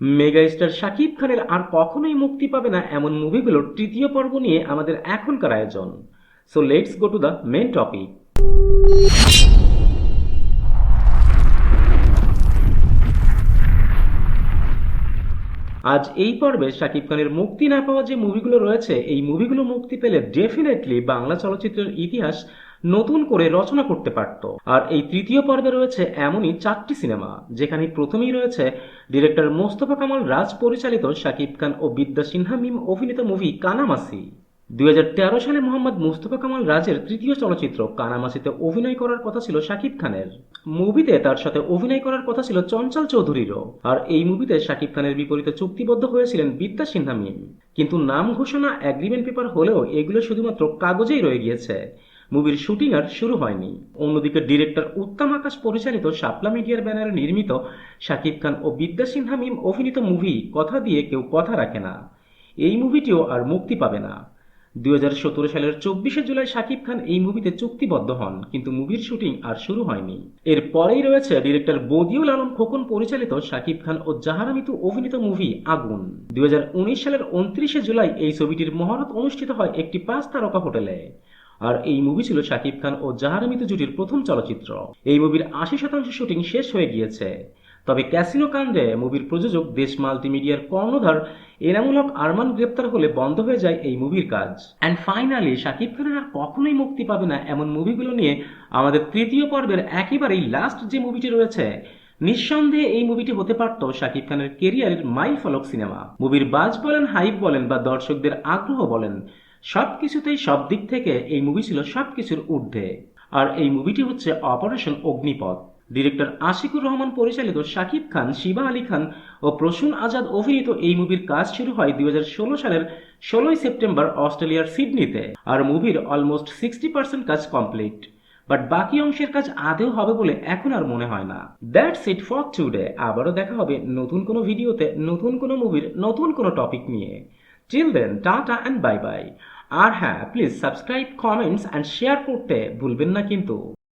Megastar Shakib খানের আর কখনোই মুক্তি পাবে না এমন মুভিগুলোর তৃতীয় পর্ব নিয়ে আমাদের এখনকার আয়োজন। So let's go to the main topic. আজ এই পর্বে শাকিব খানের মুক্তি না পাওয়া যে মুভিগুলো রয়েছে, এই মুভিগুলো মুক্তি পেলে ডেফিনেটলি বাংলা চলচ্চিত্রের ইতিহাস নতুন করে রচনা করতে পারত। আর এই তৃতীয় পর্বে রয়েছে এমনই 4টি সিনেমা, যেখানে প্রথমেই রয়েছে ডিরেক্টর মোস্তফা কামাল রাজ পরিচালিত শাকিব খান ও বিদ্যা সিনহা মিম অভিনীত মুভি কানামাসি। 2013 সালে মোহাম্মদ মুস্তফা কামাল রাজের তৃতীয় চলচ্চিত্র কানামাসিতে অভিনয় করার কথা ছিল শাকিব খানের। মুভিতে তার সাথে অভিনয় করার কথা ছিল চঞ্চল চৌধুরীরও। আর এই মুভিতে শাকিব খানের বিপরীতে চুক্তিবদ্ধ হয়েছিলেন বিদ্যা সিনহা মিম। কিন্তু নাম ঘোষণা এগ্রিমেন্ট পেপার হলেও এগুলো শুধুমাত্র কাগজেই রয়ে গিয়েছে। মুভির শুটিং আর শুরু হয়নি। অন্যদিকে ডিরেক্টর উত্তম আকাশ পরিচালিত শাপলা মিডিয়ার ব্যানারে নির্মিত শাকিব খান ও বিদ্যা সিনহা মিম অভিনীত মুভি কথা দিয়ে কেউ কথা রাখে না, এই মুভিটিও আর মুক্তি পাবে না। 2017 সালের 24শে জুলাই শাকিব খান এই মুভিতে চুক্তিবদ্ধ হন, কিন্তু মুভির শুটিং আর শুরু হয়নি। এর পরেই রয়েছে ডিরেক্টর বদিউল আলম খোকন পরিচালিত শাকিব খান ও জাহারা মিতু অভিনীত মুভি আগুন। 2019 সালের 29শে জুলাই এই ছবিটির মহরত অনুষ্ঠিত হয় একটি 5 তারকা হোটেলে। আর এই মুভি ছিল শাকিব খান ও জাহারা মিতু জুটির প্রথম চলচ্চিত্র। এই মুভির 80% শুটিং শেষ হয়ে গিয়েছে। তবে ক্যাসিনো কাণ্ডে মুভির প্রযোজক দেশ মাল্টিমিডিয়ার কর্ণধার এনামুল হক আরমান গ্রেপ্তার হলে বন্ধ হয়ে যায় এই মুভির কাজ। অ্যান্ড ফাইনালি শাকিব খানের আর কখনোই মুক্তি পাবে না এমন মুভিগুলো নিয়ে আমাদের তৃতীয় পর্বের একেবারেই লাস্ট যে মুভিটি রয়েছে, নিঃসন্দেহে এই মুভিটি হতে পারত শাকিব খানের কেরিয়ারের মাইল ফলক সিনেমা। মুভির বাজ বলেন, হাইপ বলেন বা দর্শকদের আগ্রহ বলেন, সবকিছুতেই সব দিক থেকে এই মুভি ছিল সবকিছুর ঊর্ধ্বে। আর এই মুভিটি হচ্ছে অপারেশন অগ্নিপথ। ডিরেক্টর আশিকুর রহমান পরিচালিত শাকিব খান, শিবা আলী খান ও প্রসূন আজাদ অভিনীত এই মুভির কাজ শুরু হয় 2016 সালের 16ই সেপ্টেম্বর অস্ট্রেলিয়ার সিডনিতে। আর মুভির অলমোস্ট 60% কাজ কমপ্লিট, বাট বাকি অংশের কাজ আদেও হবে বলে এখন আর মনে হয় না। That's it for today. আবারও দেখা হবে নতুন কোনো ভিডিওতে, নতুন কোনো মুভির নতুন কোনো টপিক নিয়ে। Till then, tata and bye bye. আর হ্যাঁ, please subscribe, comments and share করতে ভুলবেন না কিন্তু।